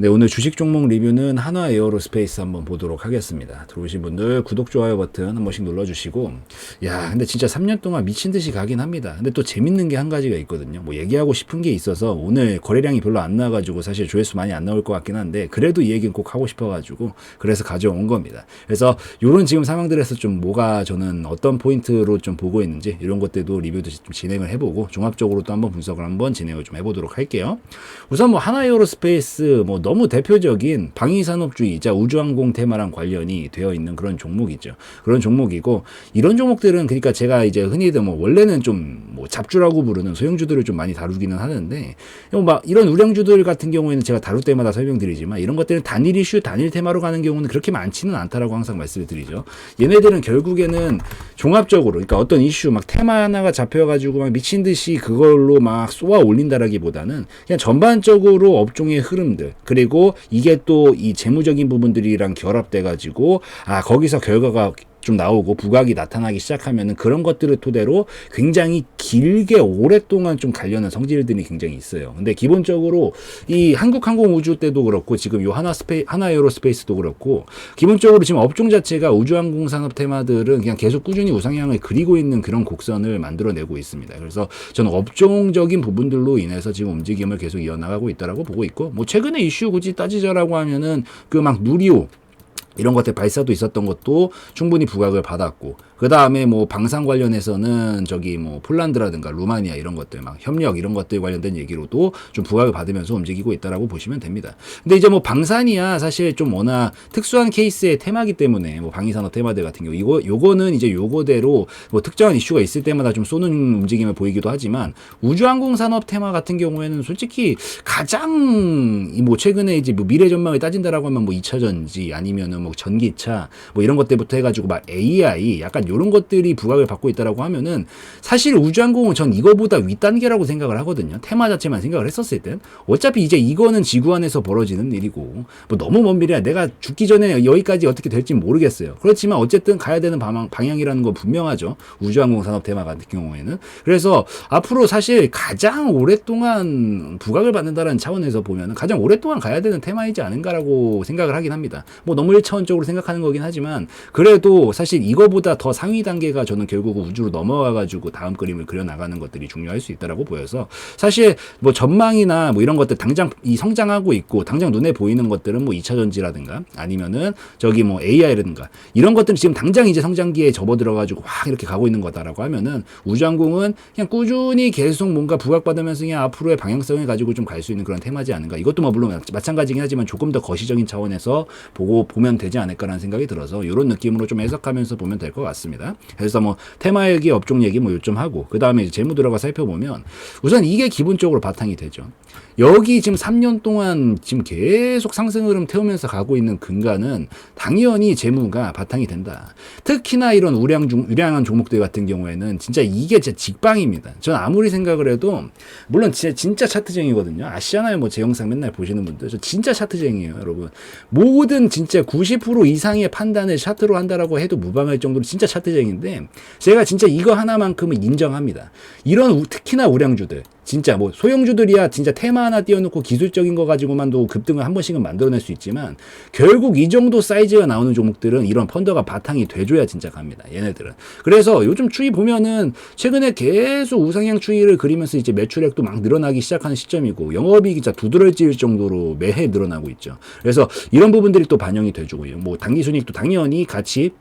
네, 오늘 주식 종목 리뷰는 한화 에어로스페이스 한번 보도록 하겠습니다. 들어오신 분들 구독, 좋아요 버튼 한 번씩 눌러주시고, 야, 근데 진짜 3년 동안 미친 듯이 가긴 합니다. 근데 또 재밌는 게 한 가지가 있거든요. 뭐 얘기하고 싶은 게 있어서 오늘 거래량이 별로 안 나와가지고 사실 조회수 많이 안 나올 것 같긴 한데, 그래도 이 얘기는 꼭 하고 싶어가지고 그래서 가져온 겁니다. 그래서 요런 지금 상황들에서 좀 뭐가 저는 어떤 포인트로 좀 보고 있는지 이런 것들도 리뷰도 좀 진행을 해보고 종합적으로 또 한번 분석을 한번 진행을 좀 해보도록 할게요. 우선 뭐 한화 에어로스페이스 뭐 너무 대표적인 방위산업주의자 우주항공 테마랑 관련이 되어 있는 그런 종목이죠. 그런 종목이고, 이런 종목들은 그러니까 제가 이제 흔히들 뭐 원래는 좀 뭐 잡주라고 부르는 소형주들을 좀 많이 다루기는 하는데, 막 이런 우량주들 같은 경우에는 제가 다룰 때마다 설명드리지만 이런 것들은 단일 이슈, 단일 테마로 가는 경우는 그렇게 많지는 않다라고 항상 말씀을 드리죠. 얘네들은 결국에는 종합적으로, 그러니까 어떤 이슈 막 테마 하나가 잡혀가지고 막 미친 듯이 그걸로 막 쏘아 올린다라기보다는 그냥 전반적으로 업종의 흐름들, 그리고 이게 또 이 재무적인 부분들이랑 결합돼가지고 거기서 결과가 좀 나오고 부각이 나타나기 시작하면은 그런 것들을 토대로 굉장히 길게 오랫동안 좀 가려는 성질들이 굉장히 있어요. 근데 기본적으로 이 한국항공우주 때도 그렇고 지금 요 하나 에어로스페이스도 그렇고 기본적으로 지금 업종 자체가 우주항공 산업 테마들은 그냥 계속 꾸준히 우상향을 그리고 있는 그런 곡선을 만들어내고 있습니다. 그래서 저는 업종적인 부분들로 인해서 지금 움직임을 계속 이어나가고 있다라고 보고 있고, 뭐 최근에 이슈 굳이 따지자라고 하면은 그 막 누리호 이런 것들 발사도 있었던 것도 충분히 부각을 받았고, 그 다음에 뭐 방산 관련해서는 저기 뭐 폴란드라든가 루마니아 이런 것들 막 협력 이런 것들 관련된 얘기로도 좀 부각을 받으면서 움직이고 있다라고 보시면 됩니다. 근데 이제 뭐 방산이야 사실 좀 워낙 특수한 케이스의 테마기 때문에 뭐 방위산업 테마들 같은 경우 요거는 이제 요거대로 뭐 특정한 이슈가 있을 때마다 좀 쏘는 움직임을 보이기도 하지만, 우주항공 산업 테마 같은 경우에는 솔직히 가장 뭐 최근에 이제 뭐 미래 전망을 따진다라고 하면 뭐 2차 전지 아니면은 뭐 전기차 뭐 이런 것 때부터 해가지고 막 AI 약간 이런 것들이 부각을 받고 있다라고 하면은 사실 우주항공은 전 이거보다 윗단계라고 생각을 하거든요. 테마 자체만 생각을 했었을 땐 어차피 이제 이거는 지구 안에서 벌어지는 일이고 뭐 너무 먼 미래야. 내가 죽기 전에 여기까지 어떻게 될지 모르겠어요. 그렇지만 어쨌든 가야 되는 방향이라는 건 분명하죠. 우주항공 산업 테마 같은 경우에는. 그래서 앞으로 사실 가장 오랫동안 부각을 받는다는 차원에서 보면은 가장 오랫동안 가야 되는 테마이지 않은가라고 생각을 하긴 합니다. 뭐 너무 1차원적으로 생각하는 거긴 하지만, 그래도 사실 이거보다 더 상위 단계가 저는 결국 우주로 넘어와가지고 다음 그림을 그려나가는 것들이 중요할 수 있다라고 보여서, 사실 뭐 전망이나 뭐 이런 것들 당장 이 성장하고 있고 당장 눈에 보이는 것들은 뭐 2차 전지라든가 아니면은 저기 뭐 AI라든가 이런 것들은 지금 당장 이제 성장기에 접어들어가지고 확 이렇게 가고 있는 거다라고 하면은, 우주항공은 그냥 꾸준히 계속 뭔가 부각받으면서 그냥 앞으로의 방향성을 가지고 좀 갈 수 있는 그런 테마지 않은가. 이것도 뭐 물론 마찬가지긴 하지만 조금 더 거시적인 차원에서 보면 되지 않을까라는 생각이 들어서 이런 느낌으로 좀 해석하면서 보면 될 것 같습니다. 그래서 뭐 테마 얘기, 업종 얘기 뭐 요점 하고, 그 다음에 재무 들어가 살펴보면 우선 이게 기본적으로 바탕이 되죠. 여기 지금 3년 동안 지금 계속 상승 흐름 태우면서 가고 있는 근간은 당연히 재무가 바탕이 된다. 특히나 이런 우량한 종목들 같은 경우에는 진짜 이게 진짜 직방입니다. 저는 아무리 생각을 해도, 물론 진짜 차트쟁이거든요. 아시잖아요. 뭐 제 영상 맨날 보시는 분들. 저 진짜 차트쟁이에요, 여러분. 모든 진짜 90% 이상의 판단을 차트로 한다라고 해도 무방할 정도로 진짜 차트쟁인데, 제가 진짜 이거 하나만큼은 인정합니다. 이런 특히나 우량주들, 진짜 뭐 소형주들이야 진짜 테마 하나 띄워놓고 기술적인 거 가지고만도 급등을 한 번씩은 만들어낼 수 있지만, 결국 이 정도 사이즈가 나오는 종목들은 이런 펀더가 바탕이 돼줘야 진짜 갑니다, 얘네들은. 그래서 요즘 추이 보면은 최근에 계속 우상향 추이를 그리면서 이제 매출액도 막 늘어나기 시작하는 시점이고, 영업이익이 진짜 두드러질 정도로 매해 늘어나고 있죠. 그래서 이런 부분들이 또 반영이 돼주고요. 뭐 당기순이익도 당연히 같이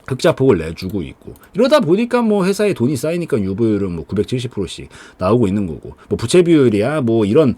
흑자폭을 내주고 있고, 이러다 보니까 뭐 회사에 돈이 쌓이니까 유보율은 뭐 970%씩 나오고 있는 거고, 뭐 부채 비율이야 뭐 이런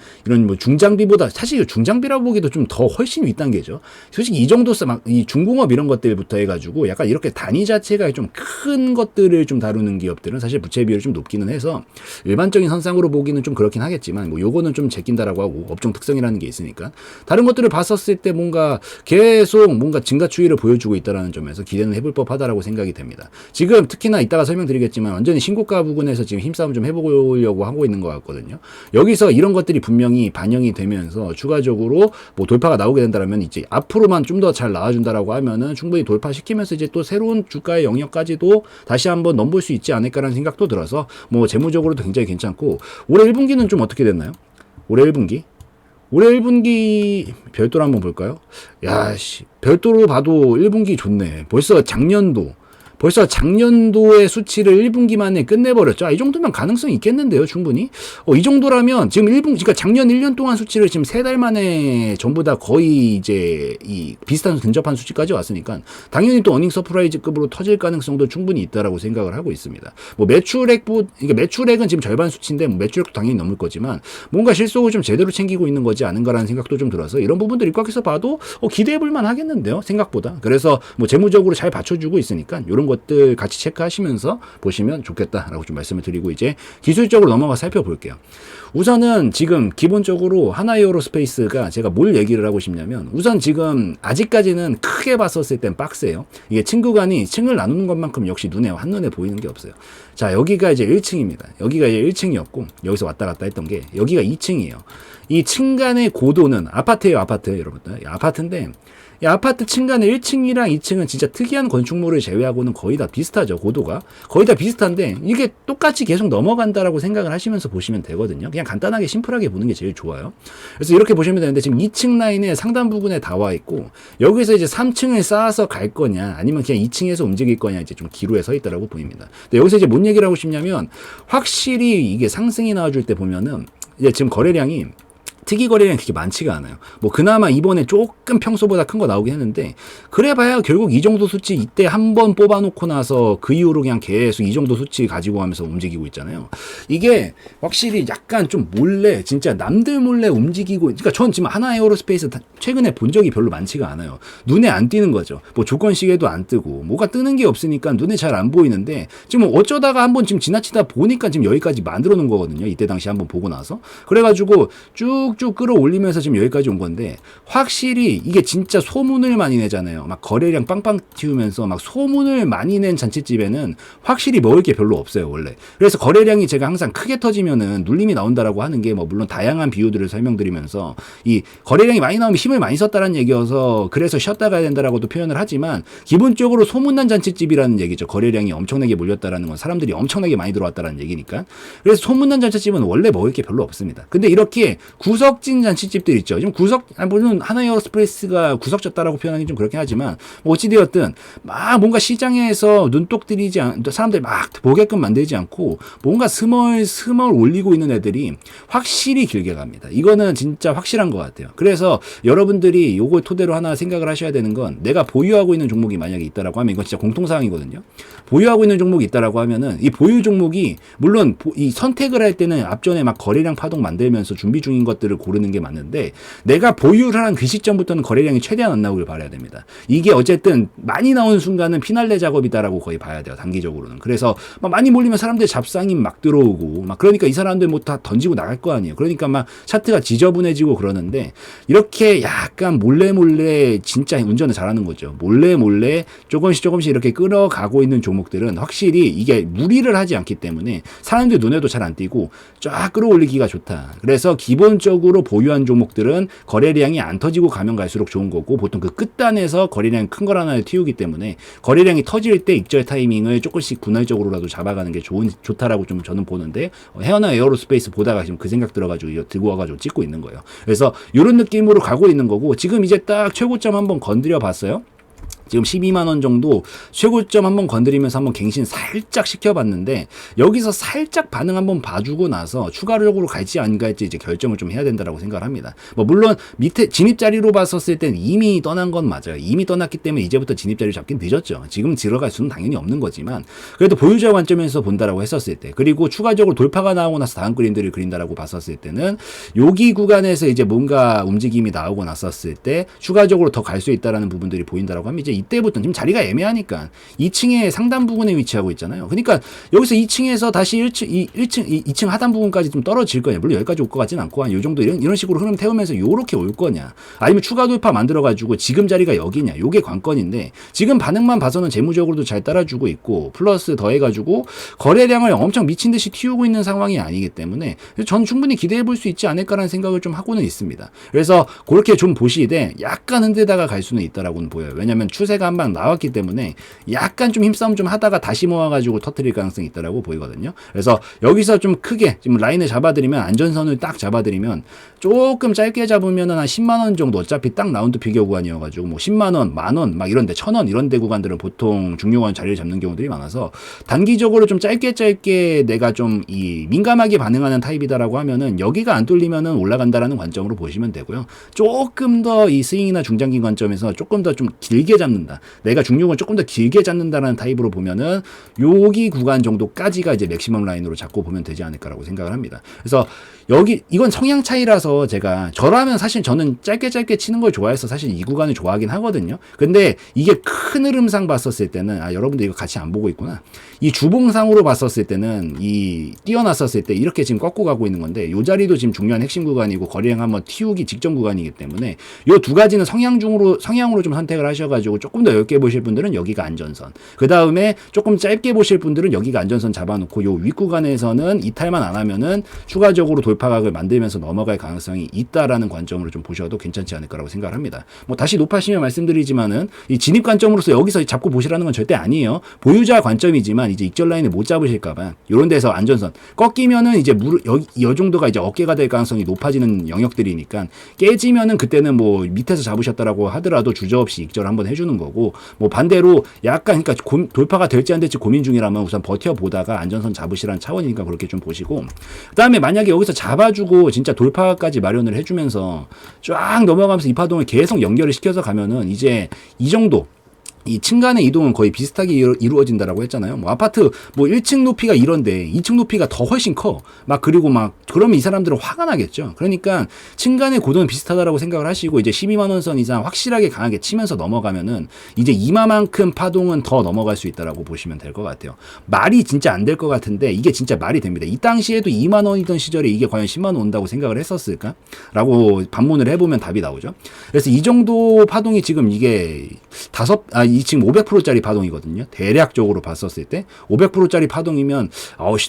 뭐 중장비보다 사실 중장비라고 보기도 좀 더 훨씬 윗단계죠. 솔직히 이 정도 막 이 중공업 이런 것들부터 해가지고 약간 이렇게 단위 자체가 좀 큰 것들을 좀 다루는 기업들은 사실 부채 비율이 좀 높기는 해서 일반적인 선상으로 보기는 좀 그렇긴 하겠지만, 뭐 요거는 좀 제낀다라고 하고 업종 특성이라는 게 있으니까 다른 것들을 봤었을 때 뭔가 계속 뭔가 증가 추이를 보여주고 있다라는 점에서 기대는 해볼 법하다라고 생각이 됩니다. 지금 특히나 이따가 설명드리겠지만 완전히 신고가 부근에서 지금 힘싸움 좀 해보려고 하고 있는 것 같거든요. 여기서 이런 것들이 분명히 반영이 되면서 추가적으로 뭐 돌파가 나오게 된다면, 이제 앞으로만 좀 더 잘 나와준다라고 하면은 충분히 돌파시키면서 이제 또 새로운 주가의 영역까지도 다시 한번 넘볼 수 있지 않을까라는 생각도 들어서 뭐 재무적으로도 굉장히 괜찮고, 올해 1분기는 좀 어떻게 됐나요? 올해 1분기 올해 1분기 별도로 한번 볼까요? 야, 씨. 별도로 봐도 1분기 좋네. 벌써 작년도의 수치를 1분기 만에 끝내버렸죠. 아, 이 정도면 가능성이 있겠는데요, 충분히. 이 정도라면 지금 1분기, 그러니까 작년 1년 동안 수치를 지금 3달 만에 전부 다 거의 이제 이 비슷한 근접한 수치까지 왔으니까 당연히 또 어닝 서프라이즈급으로 터질 가능성도 충분히 있다라고 생각을 하고 있습니다. 뭐 그러니까 매출액은 지금 절반 수치인데 뭐 매출액도 당연히 넘을 거지만 뭔가 실속을 좀 제대로 챙기고 있는 거지 않은가라는 생각도 좀 들어서 이런 부분들 입각해서 봐도 기대해 볼 만하겠는데요, 생각보다. 그래서 뭐 재무적으로 잘 받쳐주고 있으니까 이런 것들 같이 체크하시면서 보시면 좋겠다라고 좀 말씀을 드리고 이제 기술적으로 넘어가 살펴볼게요. 우선은 지금 기본적으로 하나에어로스페이스가 제가 뭘 얘기를 하고 싶냐면 우선 지금 아직까지는 크게 봤었을 땐 박스예요. 이게 층 구간이 층을 나누는 것만큼 역시 한눈에 보이는 게 없어요. 자, 여기가 이제 1층입니다. 여기가 이제 1층이었고 여기서 왔다 갔다 했던 게 여기가 2층이에요. 이 층 간의 고도는 아파트예요, 아파트 여러분들. 아파트인데 이 아파트 층간의 1층이랑 2층은 진짜 특이한 건축물을 제외하고는 거의 다 비슷하죠. 고도가 거의 다 비슷한데 이게 똑같이 계속 넘어간다라고 생각을 하시면서 보시면 되거든요. 그냥 간단하게 심플하게 보는 게 제일 좋아요. 그래서 이렇게 보시면 되는데 지금 2층 라인의 상단 부분에 다 와 있고 여기서 이제 3층을 쌓아서 갈 거냐 아니면 그냥 2층에서 움직일 거냐 이제 좀 기로에 서 있다라고 보입니다. 근데 여기서 이제 뭔 얘기를 하고 싶냐면 확실히 이게 상승이 나와줄 때 보면은 이제 지금 거래량이 특이 거래량이 그렇게 많지가 않아요. 뭐 그나마 이번에 조금 평소보다 큰 거 나오긴 했는데 그래봐야 결국 이 정도 수치 이때 한 번 뽑아놓고 나서 그 이후로 그냥 계속 이 정도 수치 가지고 가면서 움직이고 있잖아요. 이게 확실히 약간 좀 몰래 진짜 남들 몰래 움직이고 그러니까 전 지금 하나에어로스페이스 최근에 본 적이 별로 많지가 않아요. 눈에 안 띄는 거죠. 뭐 조건시계도 안 뜨고 뭐가 뜨는 게 없으니까 눈에 잘 안 보이는데 지금 어쩌다가 한번 지금 지나치다 보니까 지금 여기까지 만들어 놓은 거거든요. 이때 당시 한번 보고 나서 그래가지고 쭉쭉 끌어올리면서 지금 여기까지 온 건데 확실히 이게 진짜 소문을 많이 내잖아요. 막 거래량 빵빵 튀우면서 막 소문을 많이 낸 잔치집에는 확실히 먹을 게 별로 없어요, 원래. 그래서 거래량이 제가 항상 크게 터지면은 눌림이 나온다라고 하는 게 뭐 물론 다양한 비유들을 설명드리면서 이 거래량이 많이 나오면 힘을 많이 썼다라는 얘기여서 그래서 쉬었다 가야 된다라고도 표현을 하지만 기본적으로 소문난 잔치집이라는 얘기죠. 거래량이 엄청나게 몰렸다라는 건 사람들이 엄청나게 많이 들어왔다라는 얘기니까. 그래서 소문난 잔치집은 원래 먹을 게 별로 없습니다. 근데 이렇게 구석진 잔치집들 있죠. 지금 물론 하나에어로스페이스가 구석졌다라고 표현하기 좀 그렇긴 하지만 뭐 어찌되었든 막 뭔가 시장에서 눈독 들이지 사람들 막 보게끔 만들지 않고 뭔가 스멀스멀 올리고 있는 애들이 확실히 길게 갑니다. 이거는 진짜 확실한 것 같아요. 그래서 여러분들이 요걸 토대로 하나 생각을 하셔야 되는 건 내가 보유하고 있는 종목이 만약에 있다라고 하면 이건 진짜 공통사항이거든요. 보유하고 있는 종목이 있다라고 하면은 이 보유 종목이 물론 이 선택을 할 때는 앞전에 막 거래량 파동 만들면서 준비 중인 것들을 고르는 게 맞는데 내가 보유를 한 그 시점부터는 거래량이 최대한 안 나오길 바라야 됩니다. 이게 어쨌든 많이 나오는 순간은 피날레 작업이다라고 거의 봐야 돼요. 단기적으로는. 그래서 막 많이 몰리면 사람들 잡상이 막 들어오고 막 그러니까 이 사람들 뭐 다 던지고 나갈 거 아니에요. 그러니까 막 차트가 지저분해지고 그러는데 이렇게 약간 몰래 진짜 운전을 잘하는 거죠. 몰래 조금씩 이렇게 끌어가고 있는 종목들은 확실히 이게 무리를 하지 않기 때문에 사람들 눈에도 잘 안 띄고 쫙 끌어올리기가 좋다. 그래서 기본적으로 보유한 종목들은 거래량이 안 터지고 가면 갈수록 좋은 거고 보통 그 끝단에서 거래량이 큰 걸 하나 티우기 때문에 거래량이 터질 때 익절 타이밍을 조금씩 분할적으로라도 잡아가는 게 좋다라고 좀 저는 보는데 해어나 에어로스페이스 보다가 지금 그 생각 들어가지고 들고 와가지고 찍고 있는 거예요. 그래서 이런 느낌으로 가고 있는 거고 지금 이제 딱 최고점 한번 건드려 봤어요. 지금 12만원 정도 최고점 한번 건드리면서 한번 갱신 살짝 시켜봤는데 여기서 살짝 반응 한번 봐주고 나서 추가적으로 갈지 안 갈지 이제 결정을 좀 해야 된다라고 생각을 합니다. 뭐 물론 밑에 진입자리로 봤었을 땐 이미 떠난 건 맞아요. 이미 떠났기 때문에 이제부터 진입자리 잡긴 늦었죠. 지금 들어갈 수는 당연히 없는 거지만 그래도 보유자 관점에서 본다라고 했었을 때 그리고 추가적으로 돌파가 나오고 나서 다음 그림들을 그린다라고 봤었을 때는 여기 구간에서 이제 뭔가 움직임이 나오고 났었을 때 추가적으로 더 갈 수 있다라는 부분들이 보인다라고 하면 이제 이때부터 지금 자리가 애매하니까 2층의 상단 부분에 위치하고 있잖아요. 그러니까 여기서 2층에서 다시 2층 하단 부분까지 좀 떨어질 거냐. 물론 여기까지 올 것 같진 않고 한 요 정도 이런 식으로 흐름 태우면서 요렇게 올 거냐. 아니면 추가 돌파 만들어가지고 지금 자리가 여기냐. 요게 관건인데 지금 반응만 봐서는 재무적으로도 잘 따라주고 있고 플러스 더해가지고 거래량을 엄청 미친 듯이 튀우고 있는 상황이 아니기 때문에 전 충분히 기대해 볼 수 있지 않을까라는 생각을 좀 하고는 있습니다. 그래서 그렇게 좀 보시되 약간 흔들다가 갈 수는 있다라고는 보여요. 왜냐하면 추세 추세가 한 방 나왔기 때문에 약간 좀 힘싸움 좀 하다가 다시 모아가지고 터뜨릴 가능성이 있다라고 보이거든요. 그래서 여기서 좀 크게 지금 라인을 잡아드리면 안전선을 딱 잡아드리면 조금 짧게 잡으면은 한 10만 원 정도 어차피 딱 라운드 피겨 구간이어가지고 뭐 10만 원, 만 원 막 이런데 1,000원 이런 데 구간들은 보통 중요한 자리를 잡는 경우들이 많아서 단기적으로 좀 짧게 내가 좀 이 민감하게 반응하는 타입이다라고 하면은 여기가 안 뚫리면은 올라간다라는 관점으로 보시면 되고요. 조금 더 이 스윙이나 중장기 관점에서 조금 더 좀 길게 잡는다. 내가 중요한 조금 더 길게 잡는다라는 타입으로 보면은 여기 구간 정도까지가 이제 맥시멈 라인으로 잡고 보면 되지 않을까라고 생각을 합니다. 그래서 여기 이건 성향 차이라서 제가 저라면 사실 저는 짧게 치는 걸 좋아해서 사실 이 구간을 좋아하긴 하거든요. 근데 이게 큰 흐름상 봤었을 때는 여러분들 이거 같이 안 보고 있구나. 이 주봉상으로 봤었을 때는 이 뛰어났었을 때 이렇게 지금 꺾고 가고 있는 건데 요 자리도 지금 중요한 핵심 구간이고 거래량 한번 튀우기 직전 구간이기 때문에 요 두 가지는 성향으로 좀 선택을 하셔가지고 조금 더 넓게 보실 분들은 여기가 안전선. 그 다음에 조금 짧게 보실 분들은 여기가 안전선 잡아놓고 요 윗 구간에서는 이탈만 안 하면은 추가적으로 돌파각을 만들면서 넘어갈 가능성이 있다라는 관점으로 좀 보셔도 괜찮지 않을까라고 생각을 합니다. 뭐 다시 높아시면 말씀드리지만은 이 진입 관점으로서 여기서 잡고 보시라는 건 절대 아니에요. 보유자 관점이지만 이제 익절 라인을 못 잡으실까봐 이런 데서 안전선 꺾이면은 이제 여기 이 정도가 이제 어깨가 될 가능성이 높아지는 영역들이니까 깨지면은 그때는 뭐 밑에서 잡으셨다라고 하더라도 주저없이 익절 한번 해주는 거고 뭐 반대로 약간 그러니까 돌파가 될지 안 될지 고민 중이라면 우선 버텨보다가 안전선 잡으시라는 차원이니까 그렇게 좀 보시고 그다음에 만약에 여기서 잡아주고 진짜 돌파까지 마련을 해주면서 쫙 넘어가면서 이 파동을 계속 연결을 시켜서 가면은 이제 이 정도 이 층간의 이동은 거의 비슷하게 이루어진다라고 했잖아요. 뭐 아파트 뭐 1층 높이가 이런데 2층 높이가 더 훨씬 커. 막 그리고 막 그러면 이 사람들은 화가 나겠죠. 그러니까 층간의 고도는 비슷하다라고 생각을 하시고 이제 12만 원 선 이상 확실하게 강하게 치면서 넘어가면은 이제 이마만큼 파동은 더 넘어갈 수 있다라고 보시면 될 것 같아요. 말이 진짜 안 될 것 같은데 이게 진짜 말이 됩니다. 이 당시에도 2만 원이던 시절에 이게 과연 10만 원 온다고 생각을 했었을까? 라고 반문을 해보면 답이 나오죠. 그래서 이 정도 파동이 지금 이게 이 지금 500%짜리 파동이거든요. 대략적으로 봤었을 때 500%짜리 파동이면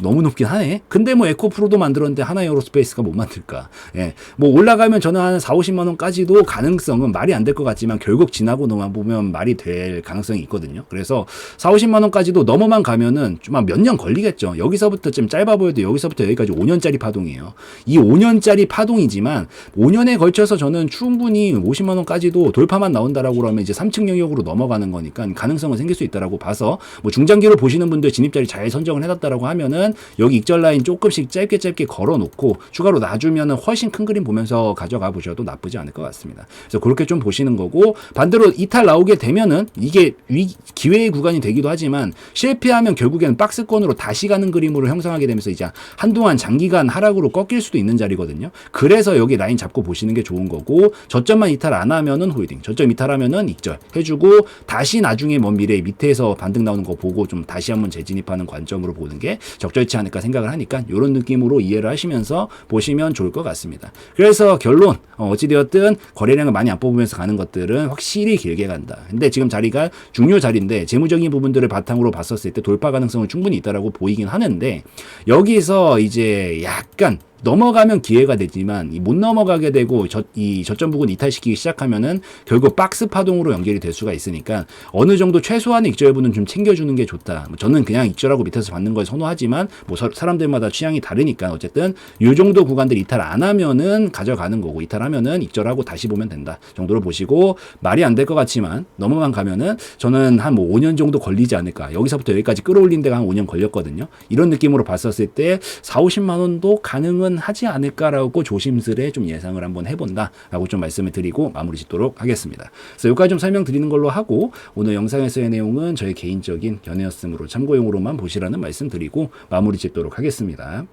너무 높긴 하네. 근데 뭐 에코프로도 만들었는데 하나 에어로스페이스가 못 만들까? 예. 뭐 올라가면 저는 한 4, 50만 원까지도 가능성은 말이 안 될 것 같지만 결국 지나고 보면 말이 될 가능성이 있거든요. 그래서 4, 50만 원까지도 넘어만 가면은 좀 몇 년 걸리겠죠. 여기서부터 좀 짧아 보여도 여기서부터 여기까지 5년짜리 파동이에요. 이 5년짜리 파동이지만 5년에 걸쳐서 저는 충분히 50만 원까지도 돌파만 나온다라고 그러면 이제 3층 영역으로 넘어가는 거니까 가능성은 생길 수 있다라고 봐서 뭐 중장기로 보시는 분들 진입자리 잘 선정을 해놨다라고 하면은 여기 익절 라인 조금씩 짧게 걸어놓고 추가로 놔주면은 훨씬 큰 그림 보면서 가져가 보셔도 나쁘지 않을 것 같습니다. 그래서 그렇게 좀 보시는 거고 반대로 이탈 나오게 되면은 이게 기회의 구간이 되기도 하지만 실패하면 결국에는 박스권으로 다시 가는 그림으로 형성하게 되면서 이제 한동안 장기간 하락으로 꺾일 수도 있는 자리거든요. 그래서 여기 라인 잡고 보시는 게 좋은 거고 저점만 이탈 안 하면은 홀딩, 저점 이탈하면은 익절 해주고 다시 나중에 먼 미래에 밑에서 반등 나오는 거 보고 좀 다시 한번 재진입하는 관점으로 보는 게 적절치 않을까 생각을 하니까 이런 느낌으로 이해를 하시면서 보시면 좋을 것 같습니다. 그래서 결론 어찌되었든 거래량을 많이 안 뽑으면서 가는 것들은 확실히 길게 간다. 근데 지금 자리가 중요 자리인데 재무적인 부분들을 바탕으로 봤었을 때 돌파 가능성은 충분히 있다라고 보이긴 하는데 여기서 이제 약간 넘어가면 기회가 되지만 못 넘어가게 되고 이 저점 부근 이탈시키기 시작하면은 결국 박스 파동으로 연결이 될 수가 있으니까 어느 정도 최소한의 익절분은 좀 챙겨주는 게 좋다. 저는 그냥 익절하고 밑에서 받는 걸 선호하지만 뭐 사람들마다 취향이 다르니까 어쨌든 이 정도 구간들 이탈 안 하면은 가져가는 거고 이탈하면은 익절하고 다시 보면 된다 정도로 보시고 말이 안 될 것 같지만 넘어만 가면은 저는 한 뭐 5년 정도 걸리지 않을까. 여기서부터 여기까지 끌어올린 데가 한 5년 걸렸거든요. 이런 느낌으로 봤었을 때 4, 50만 원도 가능은 하지 않을까라고 조심스레 좀 예상을 한번 해본다라고 좀 말씀을 드리고 마무리 짓도록 하겠습니다. 그래서 여기까지 좀 설명드리는 걸로 하고 오늘 영상에서의 내용은 저의 개인적인 견해였으므로 참고용으로만 보시라는 말씀 드리고 마무리 짓도록 하겠습니다.